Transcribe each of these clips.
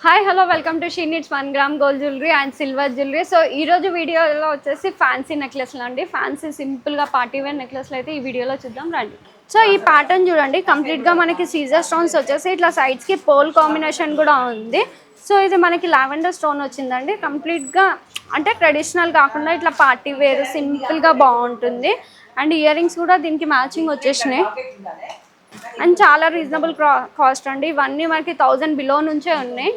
Hi hello welcome to she needs 1 gram gold jewellery and silver jewellery. So ఈ రోజు వీడియోలో వచ్చేసి fancy నెక్లెస్లు అండి. ఫ్యాన్సీ సింపుల్గా పార్టీ వేర్ నెక్లెస్లు అయితే ఈ వీడియోలో చూద్దాం రండి. సో ఈ ప్యాటర్న్ చూడండి, కంప్లీట్గా మనకి సీజర్ స్టోన్స్ వచ్చేసి ఇట్లా సైడ్స్కి పోల్ కాంబినేషన్ కూడా ఉంది. సో ఇది మనకి లావెండర్ స్టోన్ వచ్చిందండి. కంప్లీట్గా అంటే ట్రెడిషనల్ కాకుండా ఇట్లా పార్టీ వేర్ సింపుల్గా బాగుంటుంది. అండ్ ఇయర్ రింగ్స్ కూడా దీనికి మ్యాచింగ్ వచ్చేసినాయి అండ్ చాలా రీజనబుల్ కాస్ట్ అండి. ఇవన్నీ మనకి 1000 బిలో నుంచే ఉన్నాయి.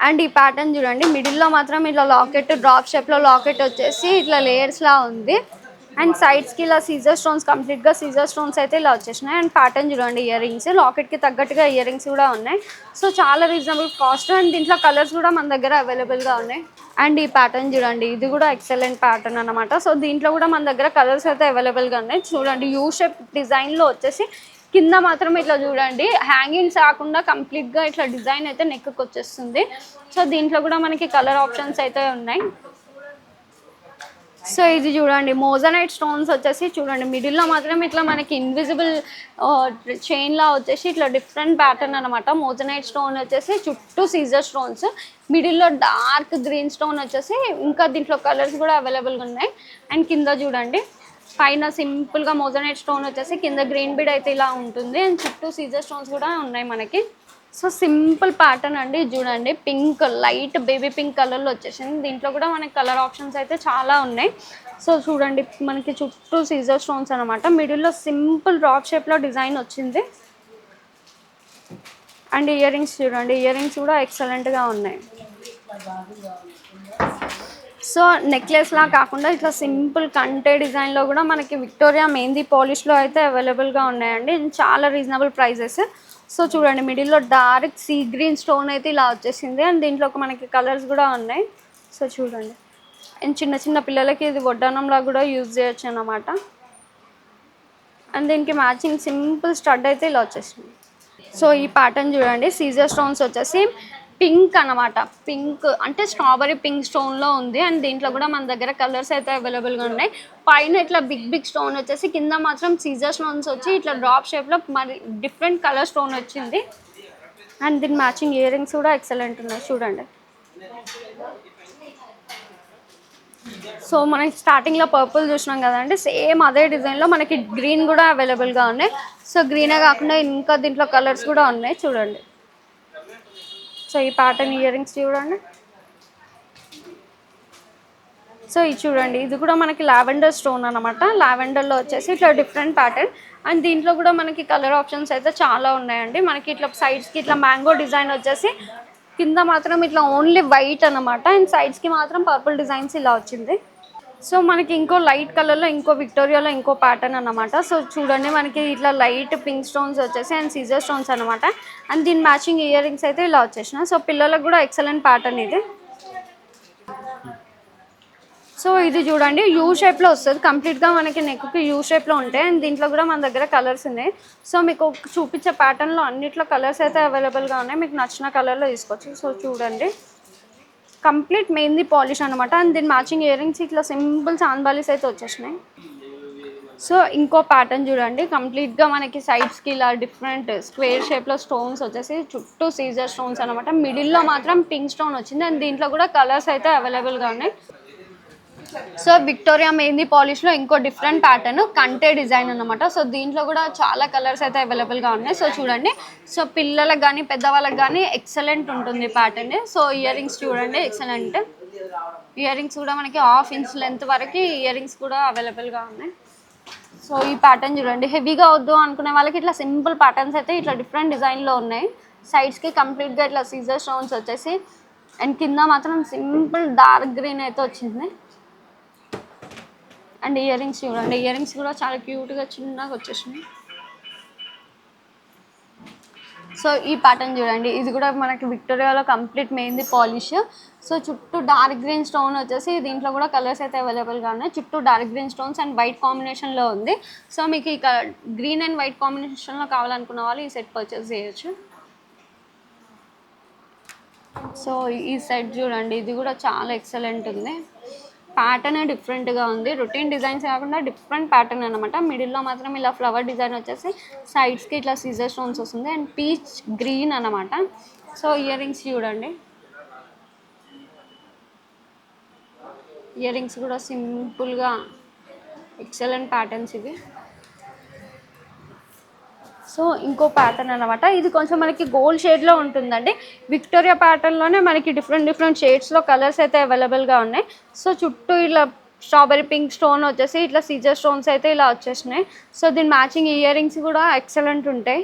అండ్ ఈ ప్యాటర్న్ చూడండి, మిడిల్లో మాత్రం ఇట్లా లాకెట్ డ్రాప్ షేప్లో లాకెట్ వచ్చేసి ఇట్లా లేయర్స్లా ఉంది. అండ్ సైడ్స్కి ఇలా సీజర్ స్టోన్స్, కంప్లీట్గా సీజర్ స్టోన్స్ అయితే ఇలా వచ్చేసినాయి. అండ్ ప్యాటర్న్ చూడండి, ఇయర్ రింగ్స్ లాకెట్కి తగ్గట్టుగా ఇయర్ రింగ్స్ కూడా ఉన్నాయి. సో చాలా రీజనబుల్ కాస్ట్ అండ్ దీంట్లో కలర్స్ కూడా మన దగ్గర అవైలబుల్గా ఉన్నాయి. అండ్ ఈ ప్యాటర్న్ చూడండి, ఇది కూడా ఎక్సలెంట్ ప్యాటర్న్ అనమాట. సో దీంట్లో కూడా మన దగ్గర కలర్స్ అయితే అవైలబుల్గా ఉన్నాయి. చూడండి, యూ షేప్ డిజైన్లో వచ్చేసి కింద మాత్రం ఇట్లా చూడండి హ్యాంగింగ్స్ రాకుండా కంప్లీట్గా ఇట్లా డిజైన్ అయితే నెక్కి వచ్చేస్తుంది. సో దీంట్లో కూడా మనకి కలర్ ఆప్షన్స్ అయితే ఉన్నాయి. సో ఇది చూడండి, మోజనైట్ స్టోన్స్ వచ్చేసి చూడండి మిడిల్లో మాత్రం ఇట్లా మనకి ఇన్విజిబుల్ చైన్లా వచ్చేసి ఇట్లా డిఫరెంట్ ప్యాటర్న్ అనమాట. మోజనైట్ స్టోన్ వచ్చేసి చుట్టూ సీజర్ స్టోన్స్, మిడిల్లో డార్క్ గ్రీన్ స్టోన్ వచ్చేసి ఇంకా దీంట్లో కలర్స్ కూడా అవైలబుల్గా ఉన్నాయి. అండ్ కింద చూడండి పైన సింపుల్గా మోజనైట్ స్టోన్ వచ్చేసి కింద గ్రీన్ బీడ్ అయితే ఇలా ఉంటుంది. అండ్ చుట్టూ సీజర్ స్టోన్స్ కూడా ఉన్నాయి మనకి. సో సింపుల్ ప్యాటర్న్ అండి. చూడండి పింక్, లైట్ బేబీ పింక్ కలర్లో వచ్చేసింది. దీంట్లో కూడా మనకి కలర్ ఆప్షన్స్ అయితే చాలా ఉన్నాయి. సో చూడండి మనకి చుట్టూ సీజర్ స్టోన్స్ అనమాట. మిడిల్లో సింపుల్ డ్రాప్ షేప్లో డిజైన్ వచ్చింది. అండ్ ఇయర్ రింగ్స్ చూడండి, ఇయర్ రింగ్స్ కూడా ఎక్సలెంట్గా ఉన్నాయి. సో నెక్లెస్లా కాకుండా ఇట్లా సింపుల్ కంటే డిజైన్లో కూడా మనకి విక్టోరియా మెహందీ పాలిష్లో అయితే అవైలబుల్గా ఉన్నాయండి. చాలా రీజనబుల్ ప్రైజెస్. సో చూడండి మిడిల్లో డార్క్ సీ గ్రీన్ స్టోన్ అయితే ఇలా వచ్చేసింది. అండ్ దీంట్లో మనకి కలర్స్ కూడా ఉన్నాయి. సో చూడండి, అండ్ చిన్న చిన్న పిల్లలకి ఇది వడ్డానంలా కూడా యూజ్ చేయొచ్చు అన్నమాట. అండ్ దీనికి మ్యాచింగ్ సింపుల్ స్టడ్ అయితే ఇలా వచ్చేసింది. సో ఈ ప్యాటర్న్ చూడండి, సీజర్ స్టోన్స్ వచ్చేసి పింక్ అనమాట. పింక్ అంటే స్ట్రాబెరీ పింక్ స్టోన్లో ఉంది. అండ్ దీంట్లో కూడా మన దగ్గర కలర్స్ అయితే అవైలబుల్గా ఉన్నాయి. పైన ఇట్లా బిగ్ బిగ్ స్టోన్ వచ్చేసి కింద మాత్రం సీజర్ స్టోన్స్ వచ్చి ఇట్లా డ్రాప్ షేప్లో మరి డిఫరెంట్ కలర్ స్టోన్ వచ్చింది. అండ్ దీని మ్యాచింగ్ ఇయర్ రింగ్స్ కూడా ఎక్సలెంట్ ఉన్నాయి చూడండి. సో మనకి స్టార్టింగ్లో పర్పుల్ చూసినాం కదండి, సేమ్ అదే డిజైన్లో మనకి గ్రీన్ కూడా అవైలబుల్గా ఉన్నాయి. సో గ్రీనే కాకుండా ఇంకా దీంట్లో కలర్స్ కూడా ఉన్నాయి చూడండి. సో ఈ ప్యాటర్న్ ఇయర్ రింగ్స్ చూడండి. సో ఇది చూడండి, ఇది కూడా మనకి లావెండర్ స్టోన్ అనమాట. లావెండర్లో వచ్చేసి ఇట్లా డిఫరెంట్ ప్యాటర్న్. అండ్ దీంట్లో కూడా మనకి కలర్ ఆప్షన్స్ అయితే చాలా ఉన్నాయండి. మనకి ఇట్లా సైడ్స్కి ఇట్లా మ్యాంగో డిజైన్ వచ్చేసి కింద మాత్రం ఇట్లా ఓన్లీ వైట్ అనమాట. అండ్ సైడ్స్కి మాత్రం పర్పుల్ డిజైన్స్ ఇలా వచ్చింది. సో మనకి ఇంకో లైట్ కలర్లో ఇంకో విక్టోరియాలో ఇంకో ప్యాటర్న్ అనమాట. సో చూడండి మనకి ఇట్లా లైట్ పింక్ స్టోన్స్ వచ్చేసి అండ్ సీజర్ స్టోన్స్ అనమాట. అండ్ దీని మ్యాచింగ్ ఇయర్ రింగ్స్ అయితే ఇలా వచ్చేసినాయి. సో పిల్లలకు కూడా ఎక్సలెంట్ ప్యాటర్న్ ఇది. సో ఇది చూడండి, యూ షేప్లో వస్తుంది కంప్లీట్గా మనకి నెక్కి యూ షేప్లో ఉంటాయి. అండ్ దీంట్లో కూడా మన దగ్గర కలర్స్ ఉన్నాయి. సో మీకు చూపించే ప్యాటర్న్లో అన్నిట్లో కలర్స్ అయితే అవైలబుల్గా ఉన్నాయి. మీకు నచ్చిన కలర్లో తీసుకోవచ్చు. సో చూడండి కంప్లీట్ మెహందీ పాలిష్ అనమాట. అండ్ దీని మ్యాచింగ్ ఇయర్ రింగ్స్ ఇట్లా సింపుల్ చాంద్బాలీస్ అయితే వచ్చేసినాయి. సో ఇంకో ప్యాటర్న్ చూడండి, కంప్లీట్గా మనకి సైడ్స్కి ఇలా డిఫరెంట్ స్క్వేర్ షేప్లో స్టోన్స్ వచ్చేసి చుట్టూ సీజర్ స్టోన్స్ అనమాట. మిడిల్లో మాత్రం పింక్ స్టోన్ వచ్చింది. అండ్ దీంట్లో కూడా కలర్స్ అయితే అవైలబుల్గా ఉన్నాయి. సో విక్టోరియా మెహందీ పాలిష్లో ఇంకో డిఫరెంట్ ప్యాటర్న్ కంటే డిజైన్ అనమాట. సో దీంట్లో కూడా చాలా కలర్స్ అయితే అవైలబుల్గా ఉన్నాయి. సో చూడండి, సో పిల్లలకు కానీ పెద్దవాళ్ళకి కానీ ఎక్సలెంట్ ఉంటుంది ప్యాటర్న్. సో ఇయర్ రింగ్స్ చూడండి ఎక్సలెంట్. ఇయర్ రింగ్స్ కూడా మనకి 1/2 ఇంచ్ లెంత్ వరకు ఇయర్ రింగ్స్ కూడా అవైలబుల్గా ఉన్నాయి. సో ఈ ప్యాటర్న్ చూడండి, హెవీగా వద్దు అనుకునే వాళ్ళకి ఇట్లా సింపుల్ ప్యాటర్న్స్ అయితే ఇట్లా డిఫరెంట్ డిజైన్లో ఉన్నాయి. సైడ్స్కి కంప్లీట్గా ఇట్లా సీజర్ స్టోన్స్ వచ్చేసి అండ్ కింద మాత్రం సింపుల్ డార్క్ గ్రీన్ అయితే వచ్చింది. అండ్ ఇయర్ రింగ్స్ చూడండి, ఇయర్ రింగ్స్ కూడా చాలా క్యూట్గా చిన్నగా వచ్చేసినాయి. సో ఈ ప్యాటర్న్ చూడండి, ఇది కూడా మనకి విక్టోరియాలో కంప్లీట్ మెహందీ పాలిష్. సో చుట్టూ డార్క్ గ్రీన్ స్టోన్ వచ్చేసి దీంట్లో కూడా కలర్స్ అయితే అవైలబుల్గా ఉన్నాయి. చుట్టూ dark green stones and white కాంబినేషన్లో ఉంది. సో మీకు ఇక గ్రీన్ అండ్ వైట్ కాంబినేషన్లో కావాలనుకున్న వాళ్ళు ఈ సెట్ పర్చేస్ చేయొచ్చు. సో ఈ సెట్ చూడండి, ఇది కూడా చాలా ఎక్సలెంట్ ఉంది. ప్యాటర్న్ డిఫరెంట్గా ఉంది. రొటీన్ డిజైన్స్ కాకుండా డిఫరెంట్ ప్యాటర్న్ అనమాట. మిడిల్లో మాత్రం ఇలా ఫ్లవర్ డిజైన్ వచ్చేసి సైడ్స్కి ఇట్లా సీజర్ స్టోన్స్ వస్తుంది. అండ్ పీచ్ గ్రీన్ అనమాట. సో ఇయర్ రింగ్స్ చూడండి, ఇయర్ రింగ్స్ కూడా సింపుల్గా ఎక్సలెంట్ ప్యాటర్న్స్ ఇవి. సో ఇంకో ప్యాటర్న్ అనమాట, ఇది కొంచెం మనకి గోల్డ్ షేడ్లో ఉంటుందండి. విక్టోరియా ప్యాటర్న్లోనే మనకి డిఫరెంట్ డిఫరెంట్ షేడ్స్లో కలర్స్ అయితే అవైలబుల్గా ఉన్నాయి. సో చుట్టూ ఇలా స్ట్రాబెరీ పింక్ స్టోన్ వచ్చేసి ఇట్లా సీజర్ స్టోన్స్ అయితే ఇలా వచ్చేసినాయి. సో దీని మ్యాచింగ్ ఇయర్ రింగ్స్ కూడా ఎక్సలెంట్ ఉంటాయి.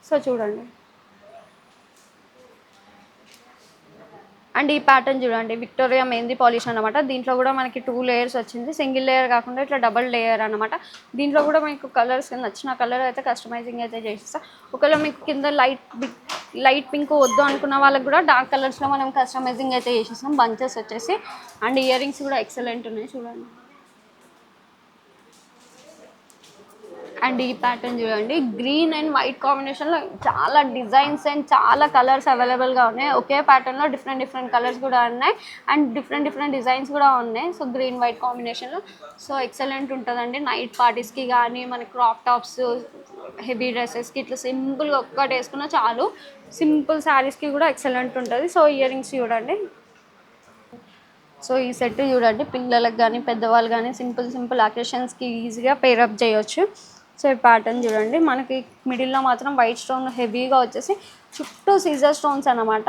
సో చూడండి, అండ్ ఈ ప్యాటర్న్ చూడండి, విక్టోరియా మెహందీ పాలిష్ అనమాట. దీంట్లో కూడా మనకి 2 లేయర్స్ వచ్చింది, సింగిల్ లేయర్ కాకుండా ఇట్లా డబల్ లేయర్ అనమాట. దీంట్లో కూడా మీకు కలర్స్ నచ్చిన కలర్ అయితే కస్టమైజింగ్ అయితే చేసేస్తా. ఒకవేళ మీకు కింద లైట్ పింక్ వద్దు అనుకున్న వాళ్ళకి కూడా డార్క్ కలర్స్లో మనం కస్టమైజింగ్ అయితే చేసేస్తాం, బంచెస్ వచ్చేసి. అండ్ ఇయర్ రింగ్స్ కూడా ఎక్సలెంట్ ఉన్నాయి చూడండి. అండ్ ఈ ప్యాటర్న్ చూడండి, గ్రీన్ అండ్ వైట్ కాంబినేషన్లో చాలా డిజైన్స్ అండ్ చాలా కలర్స్ అవైలబుల్గా ఉన్నాయి. ఒకే ప్యాటర్న్లో డిఫరెంట్ డిఫరెంట్ కలర్స్ కూడా ఉన్నాయి అండ్ డిఫరెంట్ డిఫరెంట్ డిజైన్స్ కూడా ఉన్నాయి. సో గ్రీన్ వైట్ కాంబినేషన్లో సో ఎక్సలెంట్ ఉంటుందండి. నైట్ పార్టీస్కి కానీ మన క్రాప్ టాప్స్, హెవీ డ్రెస్సెస్కి ఇట్లా సింపుల్గా ఒక్కటి వేసుకున్నా చాలు. సింపుల్ శారీస్కి కూడా ఎక్సలెంట్ ఉంటుంది. సో ఇయర్ రింగ్స్ చూడండి, సో ఈ సెట్ చూడండి, పిల్లలకు కానీ పెద్దవాళ్ళు కానీ సింపుల్ అకేషన్స్కి ఈజీగా పేరప్ చేయొచ్చు. సో ఈ ప్యాటర్న్ చూడండి, మనకి మిడిల్లో మాత్రం వైట్ స్టోన్ హెవీగా వచ్చేసి చుట్టూ సీజర్ స్టోన్స్ అనమాట.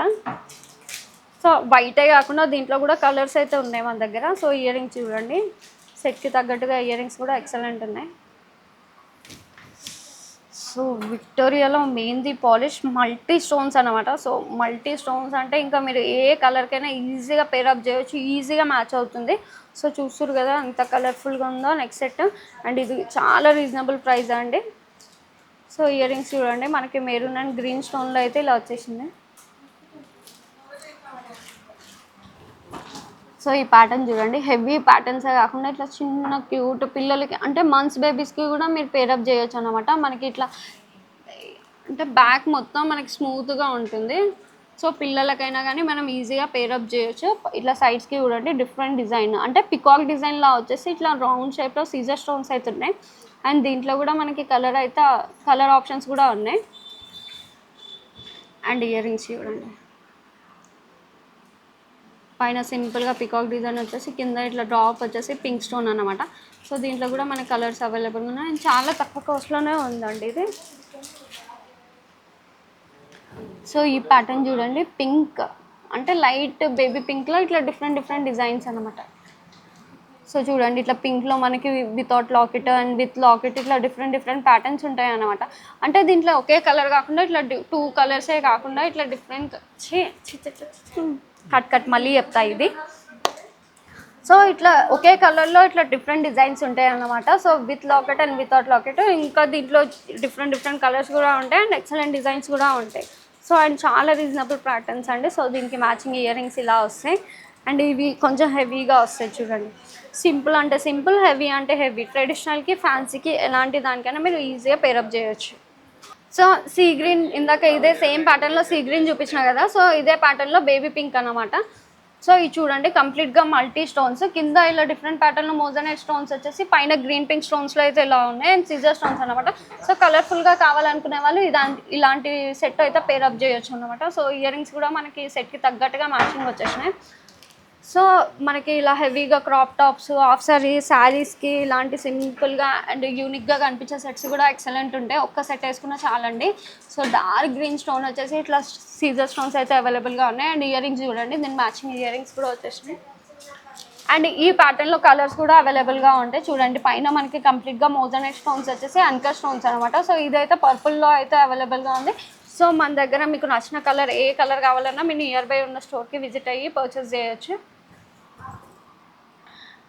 సో వైటే కాకుండా దీంట్లో కూడా కలర్స్ అయితే ఉన్నాయి మన దగ్గర. సో ఇయర్ రింగ్స్ చూడండి, సెట్కి తగ్గట్టుగా ఇయర్ రింగ్స్ కూడా ఎక్సలెంట్ ఉన్నాయి. సో విక్టోరియాలో మెహందీ పాలిష్ మల్టీ స్టోన్స్ అనమాట. సో మల్టీ స్టోన్స్ అంటే ఇంకా మీరు ఏ కలర్కైనా ఈజీగా పేరప్ చేయొచ్చు, ఈజీగా మ్యాచ్ అవుతుంది. సో చూస్తారు కదా ఎంత కలర్ఫుల్గా ఉందో నెక్స్ట్ సెట్. అండ్ ఇది చాలా రీజనబుల్ ప్రైస్ అండి. సో ఇయర్ రింగ్స్ చూడండి, మనకి మెరూన్ అండ్ గ్రీన్ స్టోన్లో అయితే ఇలా వచ్చేసింది. సో ఈ ప్యాటర్న్ చూడండి, హెవీ ప్యాటర్న్సే కాకుండా ఇట్లా చిన్న క్యూట్ పిల్లలకి అంటే మంత్స్ బేబీస్కి కూడా మీరు పేరప్ చేయొచ్చు అనమాట. మనకి ఇట్లా అంటే బ్యాక్ మొత్తం మనకి స్మూత్గా ఉంటుంది. సో పిల్లలకైనా కానీ మనం ఈజీగా పేరప్ చేయొచ్చు. ఇట్లా సైడ్స్కి చూడండి డిఫరెంట్ డిజైన్, అంటే పికాక్ డిజైన్లా వచ్చేసి ఇట్లా రౌండ్ షేప్లో సీజర్ స్టోన్స్ అయితే ఉన్నాయి. అండ్ దీంట్లో కూడా మనకి కలర్ ఆప్షన్స్ కూడా ఉన్నాయి. అండ్ ఇయర్ రింగ్స్ చూడండి, పైన సింపుల్గా పికాక్ డిజైన్ వచ్చేసి కింద ఇట్లా డ్రాప్ వచ్చేసి పింక్ స్టోన్ అనమాట. సో దీంట్లో కూడా మన కలర్స్ అవైలబుల్ ఉన్నాయి అండ్ చాలా తక్కువ కాస్ట్లోనే ఉందండి ఇది. సో ఈ ప్యాటర్న్ చూడండి, పింక్ అంటే లైట్ బేబీ పింక్లో ఇట్లా డిఫరెంట్ డిజైన్స్ అనమాట. సో చూడండి, ఇట్లా పింక్లో మనకి without locket and with locket ఇట్లా డిఫరెంట్ ప్యాటర్న్స్ ఉంటాయి అన్నమాట. అంటే దీంట్లో ఒకే కలర్ కాకుండా ఇట్లా 2 కలర్సే కాకుండా ఇట్లా డిఫరెంట్ కట్ మళ్ళీ చెప్తా ఇది. సో ఇట్లా ఒకే కలర్లో ఇట్లా డిఫరెంట్ డిజైన్స్ ఉంటాయి అన్నమాట. So with locket and without locket, ఇంకా దీంట్లో డిఫరెంట్ కలర్స్ కూడా ఉంటాయి అండ్ ఎక్సలెంట్ డిజైన్స్ కూడా ఉంటాయి. సో అండ్ చాలా రీజనబుల్ ప్యాటర్న్స్ అండి. సో దీనికి మ్యాచింగ్ ఇయర్ రింగ్స్ ఇలా వస్తాయి అండ్ ఇవి కొంచెం హెవీగా వస్తాయి చూడండి. సింపుల్ అంటే సింపుల్, హెవీ అంటే హెవీ, ట్రెడిషనల్కి ఫ్యాన్సీకి ఎలాంటి దానికైనా మీరు ఈజీగా పేరప్ చేయొచ్చు. సో సీ గ్రీన్, ఇందాక ఇదే సేమ్ ప్యాటర్న్లో సీ గ్రీన్ చూపించిన కదా, సో ఇదే ప్యాటర్న్లో బేబీ పింక్ అనమాట. సో ఇది చూడండి కంప్లీట్గా మల్టీ స్టోన్స్, కింద ఇలా డిఫరెంట్ ప్యాటర్న్లో మోజనైట్ స్టోన్స్ వచ్చేసి పైన గ్రీన్ పింక్ స్టోన్స్లో అయితే ఇలా ఉన్నాయి అండ్ సిజర్ స్టోన్స్ అనమాట. సో కలర్ఫుల్గా కావాలనుకునే వాళ్ళు ఇలాంటి సెట్ అయితే పేరప్ చేయొచ్చు అనమాట. సో ఇయర్ రింగ్స్ కూడా మనకి సెట్కి తగ్గట్టుగా మ్యాచింగ్ వచ్చేసినాయి. సో మనకి ఇలా హెవీగా క్రాప్ టాప్స్, హాఫ్ శారీస్కి ఇలాంటి సింపుల్గా అండ్ యూనిక్గా కనిపించే సెట్స్ కూడా ఎక్సలెంట్ ఉంటాయి. ఒక్క సెట్ వేసుకున్నా చాలండి. సో డార్క్ గ్రీన్ స్టోన్ వచ్చేసి ఇట్లా సీజర్ స్టోన్స్ అయితే అవైలబుల్గా ఉన్నాయి అండ్ ఇయర్ రింగ్స్ చూడండి, దీని మ్యాచింగ్ ఇయర్ రింగ్స్ కూడా వచ్చేసినాయి. అండ్ ఈ ప్యాటర్న్లో కలర్స్ కూడా అవైలబుల్గా ఉంటాయి చూడండి. పైన మనకి కంప్లీట్గా మోజనైట్ స్టోన్స్ వచ్చేసి అన్కట్ స్టోన్స్ అనమాట. సో ఇదైతే పర్పుల్లో అయితే అవైలబుల్గా ఉంది. సో మన దగ్గర మీకు నచ్చిన కలర్ ఏ కలర్ కావాలన్నా మీరు నియర్ బై ఉన్న స్టోర్కి విజిట్ అయ్యి పర్చేస్ చేయొచ్చు.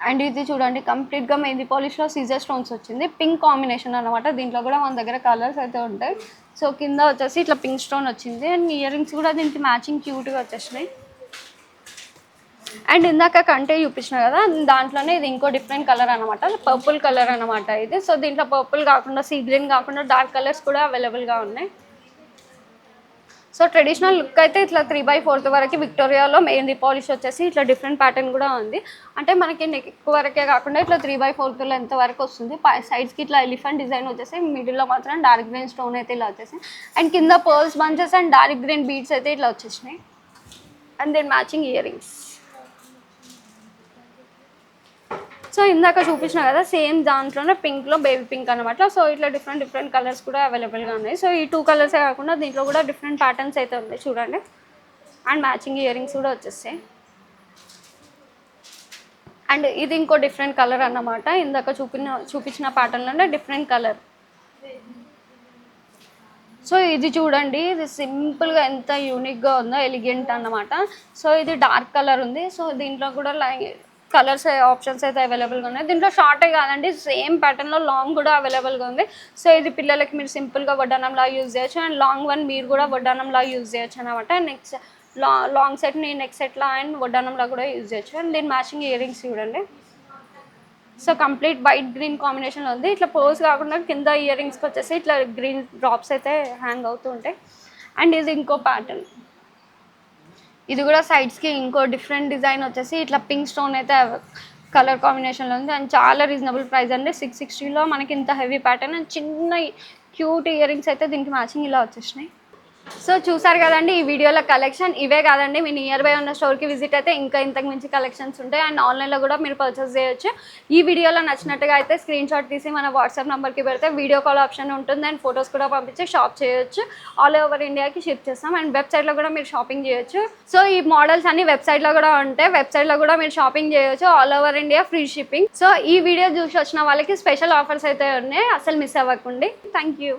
అండ్ ఇది చూడండి కంప్లీట్గా మెహందీ పాలిష్లో సీజర్ స్టోన్స్ వచ్చింది, పింక్ కాంబినేషన్ అనమాట. దీంట్లో కూడా మన దగ్గర కలర్స్ అయితే ఉంటాయి. సో కింద వచ్చేసి ఇట్లా పింక్ స్టోన్ వచ్చింది అండ్ ఇయర్ రింగ్స్ కూడా దీనికి మ్యాచింగ్ క్యూట్గా వచ్చేసినాయి. అండ్ ఇందాక కంటే చూపించిన కదా, దాంట్లోనే ఇది ఇంకో డిఫరెంట్ కలర్ అనమాట, పర్పుల్ కలర్ అనమాట ఇది. సో దీంట్లో పర్పుల్ కాకుండా సీ గ్రీన్ కాకుండా డార్క్ కలర్స్ కూడా అవైలబుల్గా ఉన్నాయి. సో ట్రెడిషనల్ లుక్ అయితే ఇట్లా 3/4 వరకు విక్టోరియాలో మెయిన్ పాలిష్ వచ్చేసి ఇట్లా డిఫరెంట్ ప్యాటర్న్ కూడా ఉంది. అంటే మనకి నెక్ వరకే కాకుండా ఇట్లా 3/4 లెంత్ వరకు వస్తుంది. సైడ్స్కి ఇట్లా ఎలిఫెంట్ డిజైన్ వచ్చేసి, మిడిల్లో మాత్రం డార్క్ గ్రీన్ స్టోన్ అయితే ఇలా వచ్చేసి, అండ్ కింద pearls bunches and dark green beads అయితే ఇట్లా వచ్చేసినాయి. And then matching earrings. So ఇందాక చూపించిన కదా సేమ్ దాంట్లోనే పింక్లో బేబీ పింక్ అనమాట. సో ఇట్లా డిఫరెంట్ కలర్స్ కూడా అవైలబుల్గా ఉన్నాయి. సో ఈ 2 కలర్సే కాకుండా దీంట్లో కూడా డిఫరెంట్ ప్యాటర్న్స్ అయితే ఉన్నాయి చూడండి. అండ్ మ్యాచింగ్ ఇయర్ రింగ్స్ కూడా వచ్చేస్తాయి. అండ్ ఇది ఇంకో డిఫరెంట్ కలర్ అన్నమాట. ఇందాక చూపించిన ప్యాటర్న్లోనే డిఫరెంట్ కలర్. సో ఇది చూడండి, ఇది సింపుల్గా ఎంత యూనిక్గా ఉందో, ఎలిగెంట్ అన్నమాట. సో ఇది డార్క్ కలర్ ఉంది. సో దీంట్లో కూడా కలర్స్ ఆప్షన్స్ అయితే అవైలబుల్గా ఉన్నాయి. దీంట్లో షార్టే కాదండి, సేమ్ ప్యాటర్న్లో లాంగ్ కూడా అవైలబుల్గా ఉంది. సో ఇది పిల్లలకి మీరు సింపుల్గా వడ్డానంలా యూజ్ చేయొచ్చు, అండ్ లాంగ్ వన్ మీరు కూడా వడ్డానంలా యూజ్ చేయొచ్చు అనమాట. నెక్స్ట్ లాంగ్ సెట్ని నెక్ సెట్లా అండ్ వడ్డానంలా కూడా యూజ్ చేయొచ్చు. అండ్ దీని మ్యాచింగ్ ఇయర్ రింగ్స్ చూడండి. సో కంప్లీట్ వైట్ గ్రీన్ కాంబినేషన్లో ఉంది. ఇట్లా పోజ్ కాకుండా కింద ఇయర్ రింగ్స్కి వచ్చేసి ఇట్లా గ్రీన్ డ్రాప్స్ అయితే హ్యాంగ్ అవుతూ ఉంటాయి. అండ్ ఇది ఇంకో ప్యాటర్న్. ఇది కూడా సైడ్స్కి ఇంకో డిఫరెంట్ డిజైన్ వచ్చేసి ఇట్లా పింక్ స్టోన్ అయితే కలర్ కాంబినేషన్లో ఉంది. అండ్ చాలా రీజనబుల్ ప్రైస్ అండి. 660లో మనకి ఇంత హెవీ ప్యాటర్న్ అండ్ చిన్న క్యూట్ ఇయర్ రింగ్స్ అయితే దీనికి మ్యాచింగ్ ఇలా వచ్చేసినాయి. సో చూసారు కదండి ఈ వీడియోలో కలెక్షన్. ఇవే కాదండి, మీ నియర్ బై ఉన్న స్టోర్కి విజిట్ అయితే ఇంకా ఇంతకు మించి కలెక్షన్స్ ఉంటాయి. అండ్ ఆన్లైన్లో కూడా మీరు పర్చేస్ చేయొచ్చు. ఈ వీడియోలో నచ్చినట్టుగా అయితే స్క్రీన్ షాట్ తీసి మన వాట్సాప్ నెంబర్కి పెడితే వీడియో కాల్ ఆప్షన్ ఉంటుంది. అండ్ ఫొటోస్ కూడా పంపించి షాప్ చేయొచ్చు. ఆల్ ఓవర్ ఇండియాకి షిప్ చేస్తాం. అండ్ వెబ్సైట్లో కూడా మీరు షాపింగ్ చేయొచ్చు. సో ఈ మోడల్స్ అన్ని వెబ్సైట్లో కూడా ఉంటాయి. వెబ్సైట్లో కూడా మీరు షాపింగ్ చేయొచ్చు. All over India free shipping. So ఈ వీడియో చూసి వచ్చిన వాళ్ళకి స్పెషల్ ఆఫర్స్ అయితే ఉన్నాయి, అసలు మిస్ అవ్వకండి. Thank you.